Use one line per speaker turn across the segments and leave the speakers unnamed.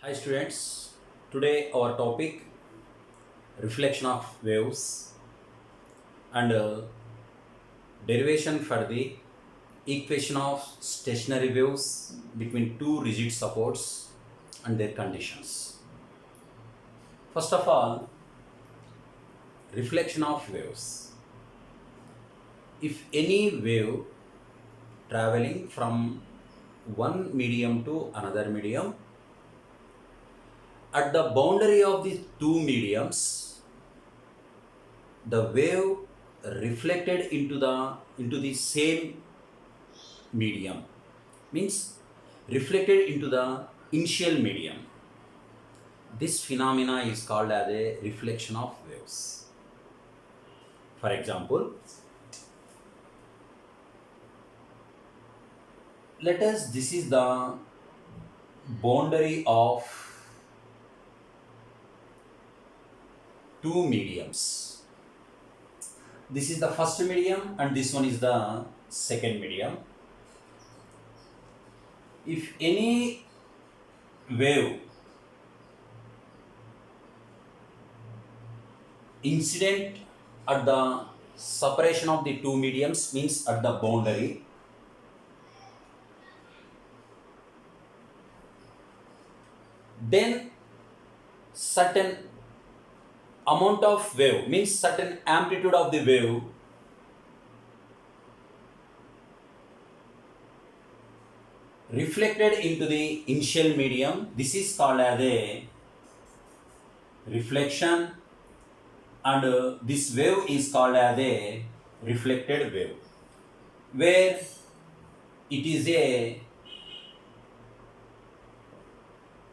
Hi students, today our topic reflection of waves and derivation for the equation of stationary waves between two rigid supports and their conditions. First of all, reflection of waves. If any wave traveling from one medium to another medium, at the boundary of the two mediums, the wave reflected into the same medium means reflected into the initial medium. This phenomena is called as a reflection of waves. For example, this is the boundary of two mediums. This is the first medium and this one is the second medium. If any wave incident at the separation of the two mediums means at the boundary, then certain amount of wave means certain amplitude of the wave reflected into the initial medium. This is called as a reflection, and this wave is called as a reflected wave, where it is a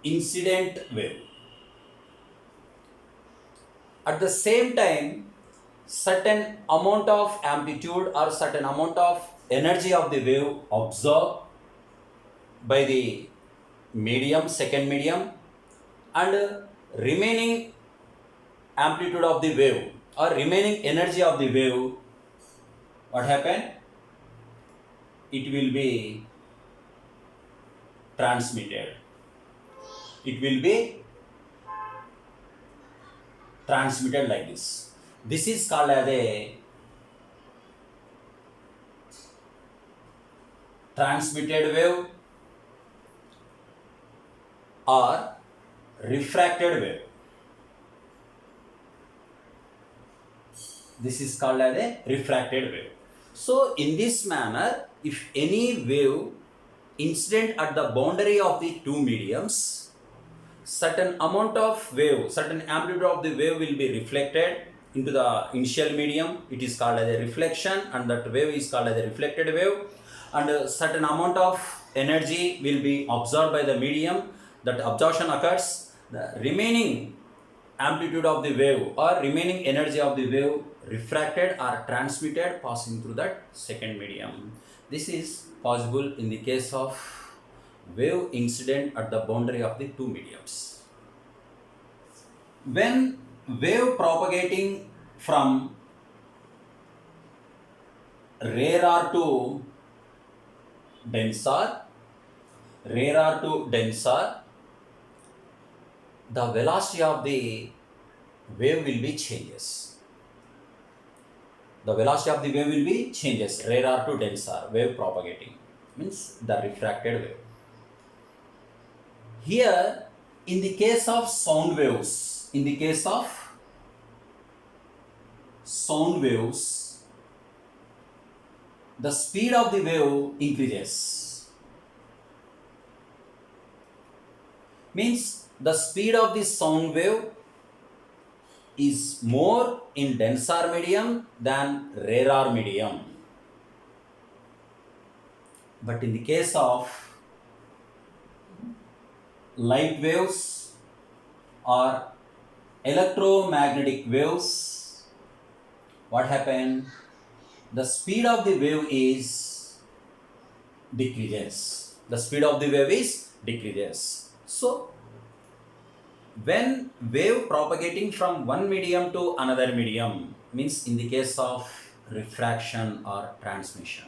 incident wave. At the same time, certain amount of amplitude or certain amount of energy of the wave absorbed by the medium, second medium, and remaining amplitude of the wave or remaining energy of the wave, what happened? It will be transmitted. It will be transmitted like this. This is called as a transmitted wave or refracted wave. This is called as a refracted wave. So in this manner, if any wave incident at the boundary of the two mediums, certain amount of wave, certain amplitude of the wave will be reflected into the initial medium. It is called as a reflection, and that wave is called as a reflected wave, and a certain amount of energy will be absorbed by the medium. That absorption occurs, the remaining amplitude of the wave or remaining energy of the wave refracted or transmitted passing through that second medium. This is possible in the case of wave incident at the boundary of the two mediums. When wave propagating from rarer to denser, the velocity of the wave will be changes. The velocity of the wave will be changes, rarer to denser, wave propagating, means the refracted wave. Here, in the case of sound waves, the speed of the wave increases. Means the speed of the sound wave is more in denser medium than rarer medium. But in the case of light waves or electromagnetic waves, what happened? The speed of the wave is decreases. So when wave propagating from one medium to another medium, means in the case of refraction or transmission,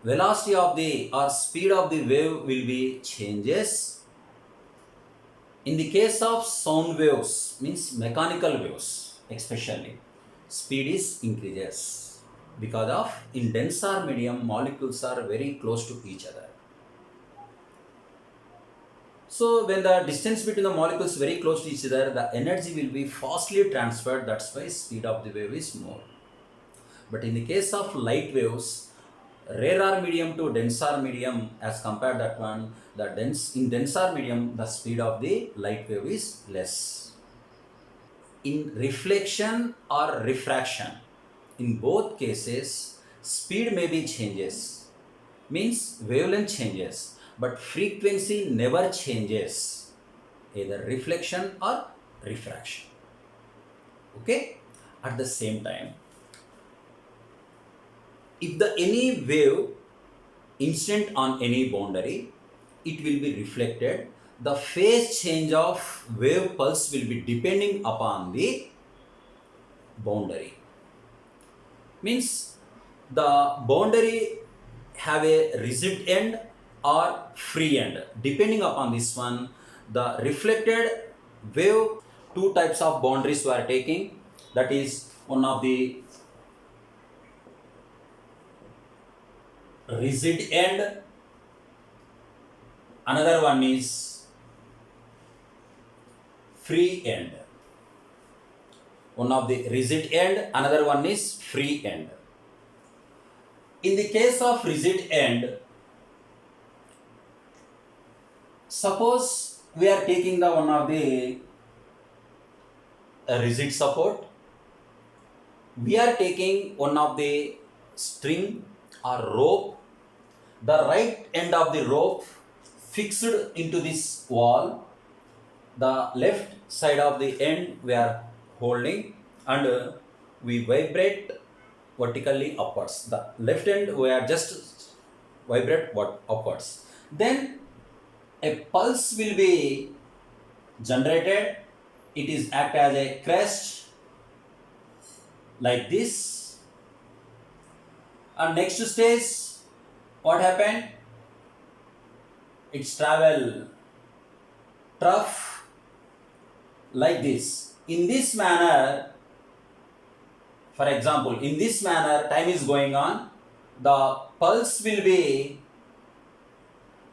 velocity of the or speed of the wave will be changes. In the case of sound waves, means mechanical waves especially, speed is increases because of in denser medium molecules are very close to each other. So when the distance between the molecules is very close to each other, the energy will be fastly transferred. That's why speed of the wave is more. But in the case of light waves, rarer medium to denser medium, as compared that one, in denser medium the speed of the light wave is less. In reflection or refraction, in both cases speed may be changes, means wavelength changes, but frequency never changes, either reflection or refraction. Okay, at the same time, if the any wave incident on any boundary, it will be reflected. The phase change of wave pulse will be depending upon the boundary. Means the boundary have a rigid end or free end. Depending upon this one, the reflected wave, two types of boundaries we are taking. That is one of the rigid end, another one is free end. One of the rigid end, another one is free end. In the case of rigid end, suppose we are taking the one of the rigid support, we are taking one of the string or rope, the right end of the rope fixed into this wall, the left side of the end we are holding, and we vibrate vertically upwards. The left end we are just vibrate upwards. Then a pulse will be generated. It is act as a crest like this. And next stage, what happened? It's travel trough like this. In this manner, for example, in this manner, time is going on. The pulse will be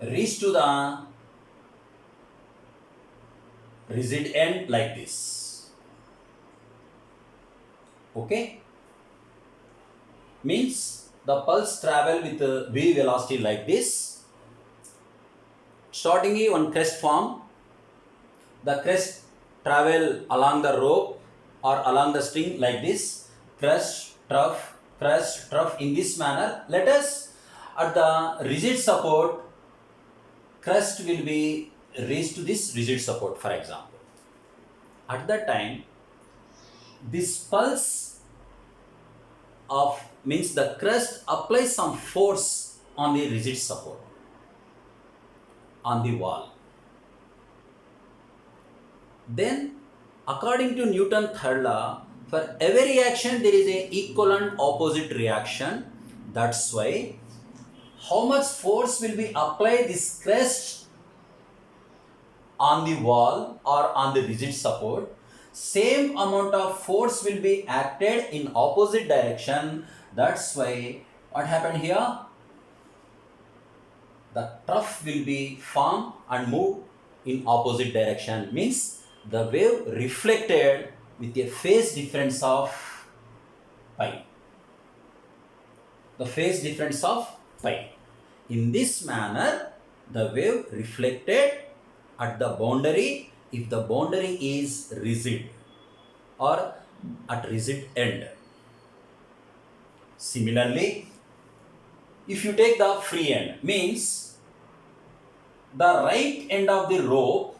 reached to the rigid end like this. Okay? Means the pulse travel with v velocity like this. Starting one crest form. The crest travel along the rope or along the string like this. Crest, trough in this manner. Let us at the rigid support, crest will be raised to this rigid support, for example. At that time, this pulse of means the crest applies some force on the rigid support on the wall. Then according to Newton's third law, for every reaction there is a equivalent opposite reaction. That's why how much force will be applied this crest on the wall or on the rigid support, same amount of force will be acted in opposite direction. That's why what happened here? The trough will be formed and move in opposite direction. Means the wave reflected with a phase difference of pi. The phase difference of pi. In this manner, the wave reflected at the boundary if the boundary is rigid or at rigid end. Similarly, if you take the free end, means the right end of the rope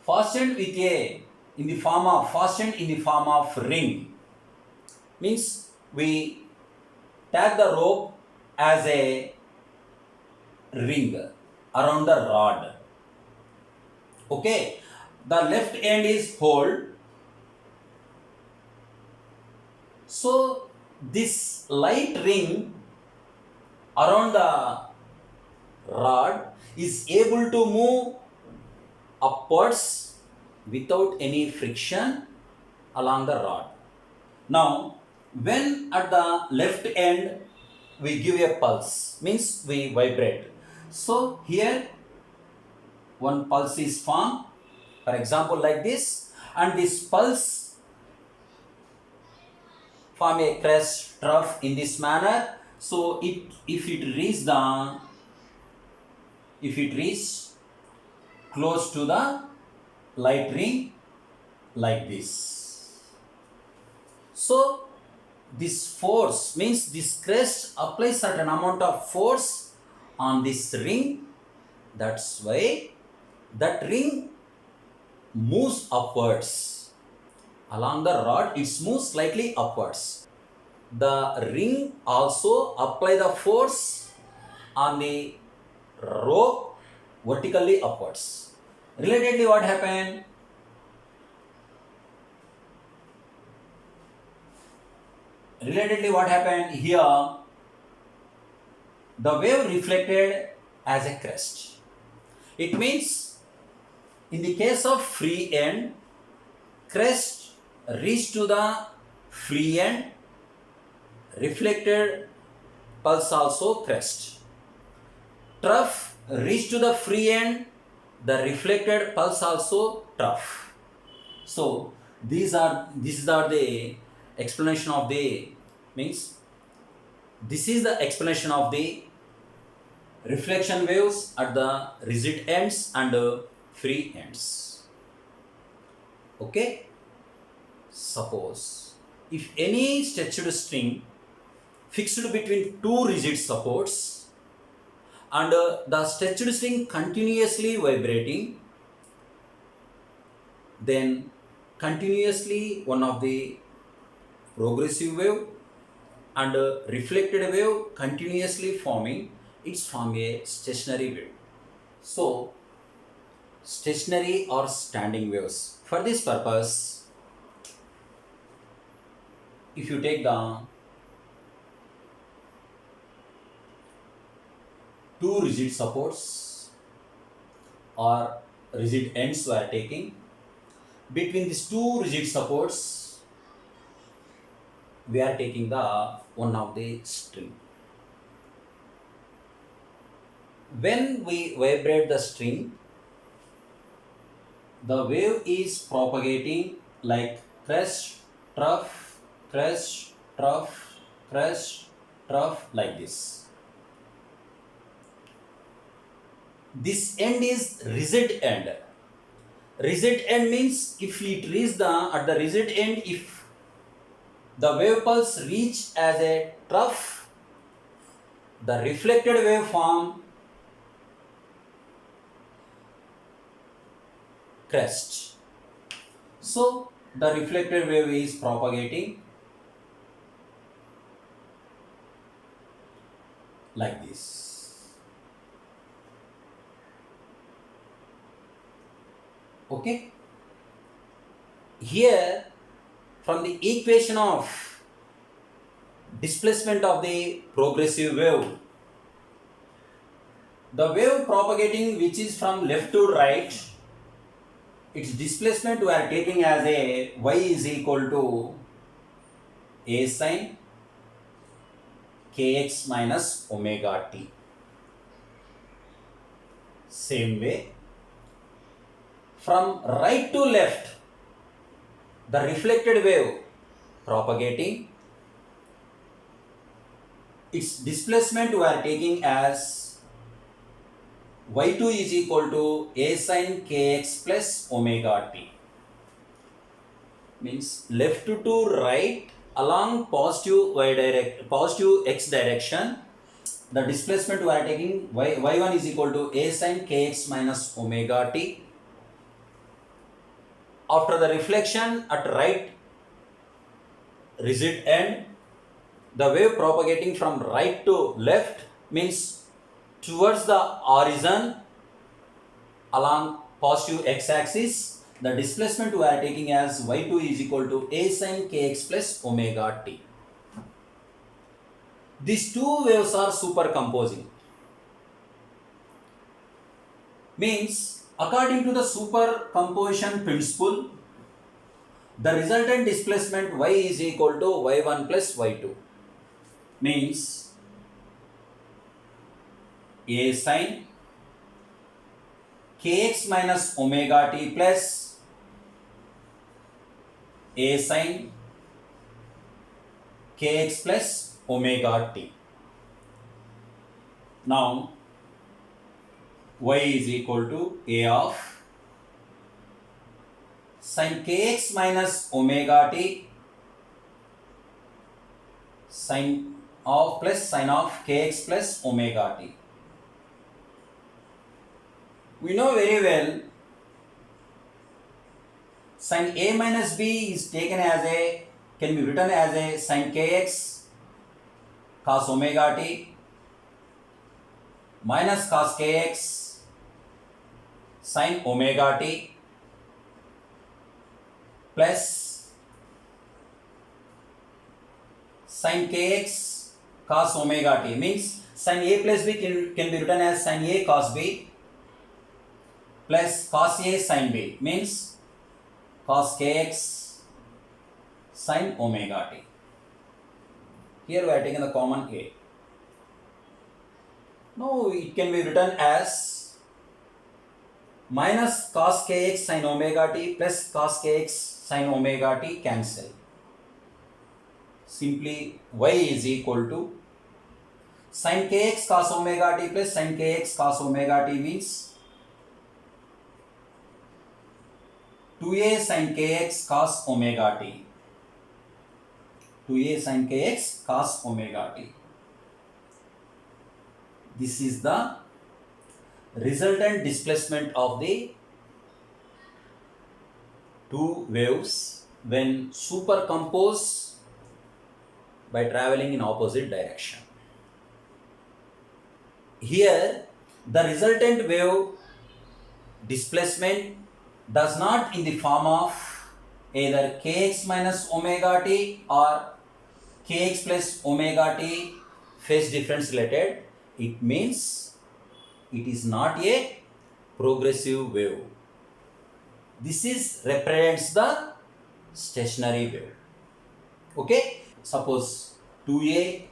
fastened with a in the form of ring, means we tag the rope as a ring around the rod. Okay, the left end is hold. So this light ring around the rod is able to move upwards without any friction along the rod. Now, when at the left end we give a pulse, means we vibrate. So here one pulse is formed, for example like this, and this pulse form a crest trough in this manner. So if it reach close to the light ring like this. So this force means this crest applies certain amount of force on this ring. That's why that ring moves upwards. Along the rod, it moves slightly upwards. The ring also apply the force on the rope vertically upwards. Relatedly, what happened? Here, the wave reflected as a crest. It means in the case of free end, crest reach to the free end, reflected pulse also crest. Trough reach to the free end, the reflected pulse also trough. So these are the explanation of the this is the explanation of the reflection waves at the rigid ends and free ends. Okay, suppose if any stretched string fixed between two rigid supports and the stretched string continuously vibrating, then continuously one of the progressive wave and reflected wave continuously forming, it's form a stationary wave. So stationary or standing waves. For this purpose, if you take the two rigid supports or rigid ends we are taking, between these two rigid supports we are taking the one of the string. When we vibrate the string, the wave is propagating like crest, trough, crest, trough, crest, trough, like this. This end is rigid end. Rigid end means if it reach at the rigid end, if the wave pulse reach as a trough, the reflected wave form crest. So the reflected wave is propagating like this. Okay, here from the equation of displacement of the progressive wave, the wave propagating which is from left to right, its displacement we are taking as a y is equal to a sin kx minus omega t. Same way, from right to left, the reflected wave propagating, its displacement we are taking as y2 is equal to a sin kx plus omega t. Means left to right along positive x direction, the displacement we are taking y1 is equal to a sin kx minus omega t. After the reflection at right rigid end, the wave propagating from right to left means towards the horizon along positive x-axis, the displacement we are taking as y2 is equal to a sin kx plus omega t. These two waves are supercomposing. Means, according to the supercomposition principle, the resultant displacement y is equal to y1 plus y2. Means, a sin kx minus omega t plus a sin kx plus omega t. Now, y is equal to a of sin kx minus omega t sin of plus sin of kx plus omega t. We know very well sin a minus b is taken as a, can be written as a sin kx cos omega t minus cos kx sin omega t plus sin kx cos omega t, means sin a plus b can be written as sin a cos b plus cos a sin b, means cos kx sin omega t. Here we are taking the common a. Now it can be written as minus cos kx sin omega t plus cos kx sin omega t cancel. Simply y is equal to sin kx cos omega t plus sin kx cos omega t, means 2a sin kx cos omega t. 2a sin kx cos omega t. This is the resultant displacement of the two waves when supercomposed by traveling in opposite direction. Here, the resultant wave displacement does not in the form of either kx minus omega t or kx plus omega t phase difference related. It means it is not a progressive wave. This is represents the stationary wave. Okay, suppose 2a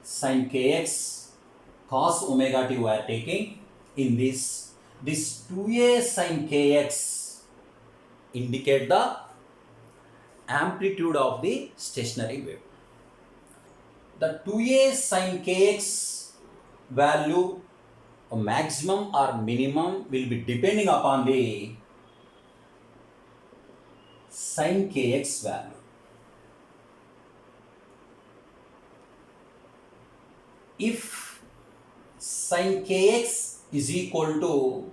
sin kx cos omega t we are taking. In this 2a sin kx indicate the amplitude of the stationary wave. The 2a sin kx value, a maximum or minimum, will be depending upon the sin kx value. If sin kx is equal to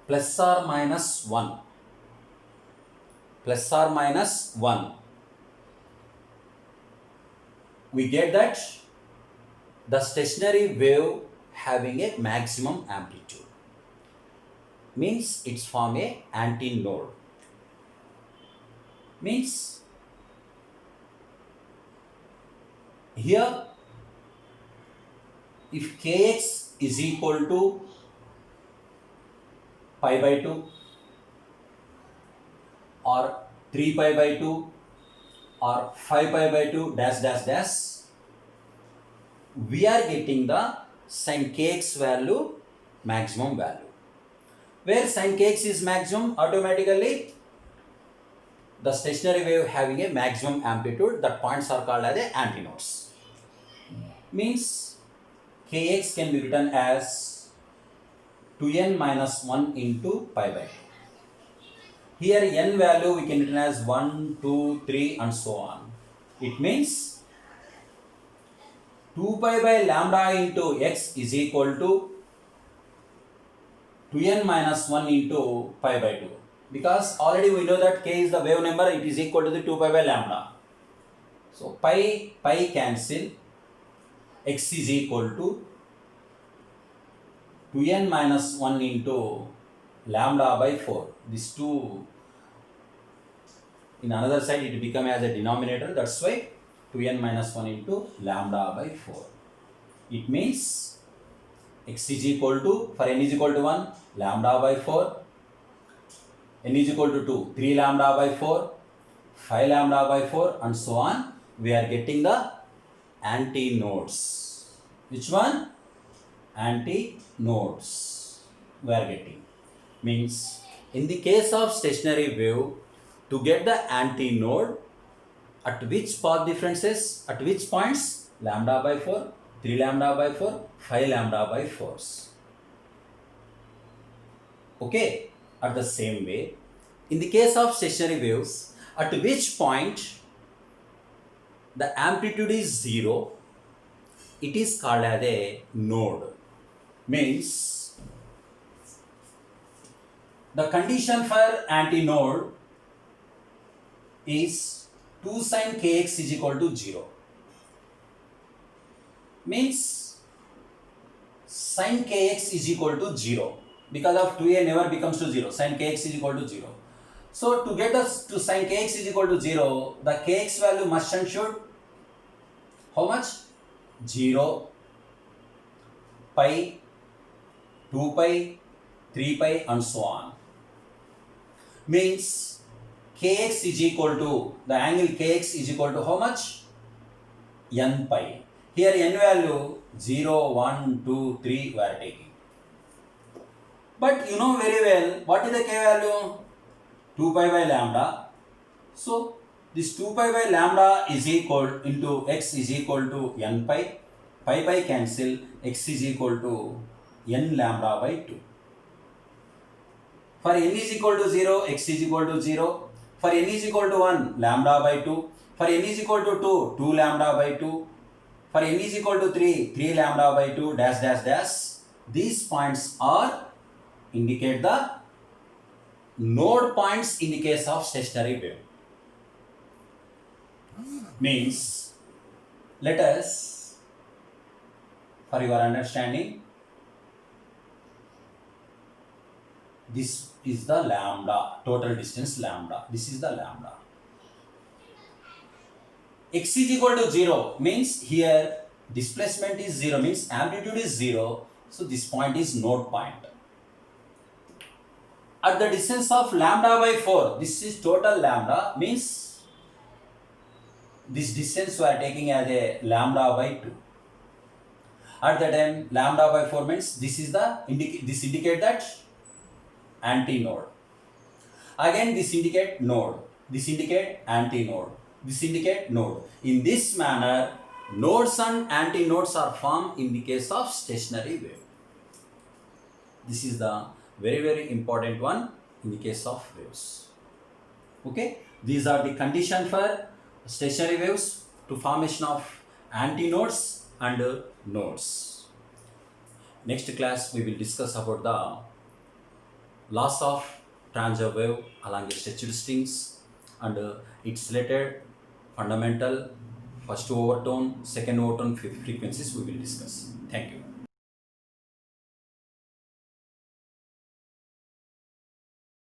plus or minus 1, we get that the stationary wave having a maximum amplitude, means it's from a antinode. Means here if kx is equal to pi by 2 or 3 pi by 2 or 5 pi by 2 dash dash dash, we are getting the sin kx value maximum value. Where sin kx is maximum, automatically the stationary wave having a maximum amplitude, that points are called as the antinodes. Means kx can be written as 2n minus 1 into pi by 2. Here n value we can written as 1, 2, 3 and so on. It means 2 pi by lambda into x is equal to 2n minus 1 into pi by 2. Because already we know that k is the wave number, it is equal to the 2 pi by lambda. So pi cancel, x is equal to 2n minus 1 into lambda by 4. This 2 in another side it become as a denominator, that's why 2n minus 1 into lambda by 4. It means x is equal to, for n is equal to 1, lambda by 4, n is equal to 2, 3 lambda by 4, 5 lambda by 4 and so on. We are getting the antinodes. Which one? Antinodes we are getting. Means in the case of stationary wave, to get the antinode, at which path differences, at which points? Lambda by 4, 3 lambda by 4, 5 lambda by 4s. Okay, at the same way, in the case of stationary waves, at which point the amplitude is 0, it is called as a node. Means the condition for antinode is 2 sin kx is equal to 0. Means sin kx is equal to 0. Because of 2a never becomes to 0. Sin kx is equal to 0. So to get us to sin kx is equal to 0, the kx value must and should how much? 0, pi, 2 pi, 3 pi and so on. Means kx is equal to, the angle kx is equal to how much? N pi. Here n value 0, 1, 2, 3 we are taking. But you know very well, what is the k value? 2 pi by lambda. So this 2 pi by lambda is equal into x is equal to n pi. Pi by cancel, x is equal to n lambda by 2. For n is equal to 0, x is equal to 0. For n is equal to 1, lambda by 2. For n is equal to 2, 2 lambda by 2. For n is equal to 3, 3 lambda by 2, dash dash dash. These points are indicate the node points in the case of stationary wave. Means, let us, for your understanding, this is the lambda, total distance lambda. This is the lambda. X is equal to 0 means here displacement is 0 means amplitude is 0. So this point is node point. At the distance of lambda by 4, this is total lambda means this distance we are taking as a lambda by 2. At the time lambda by 4 means this is the this indicate that antinode. Again this indicate node. This indicate antinode. This indicate node. In this manner, nodes and antinodes are formed in the case of stationary wave. This is the very important one in the case of waves. Okay, these are the condition for stationary waves to formation of antinodes and nodes. Next class we will discuss about the loss of transient wave along a stretched strings and its related fundamental first overtone, second overtone frequencies we will discuss. Thank you.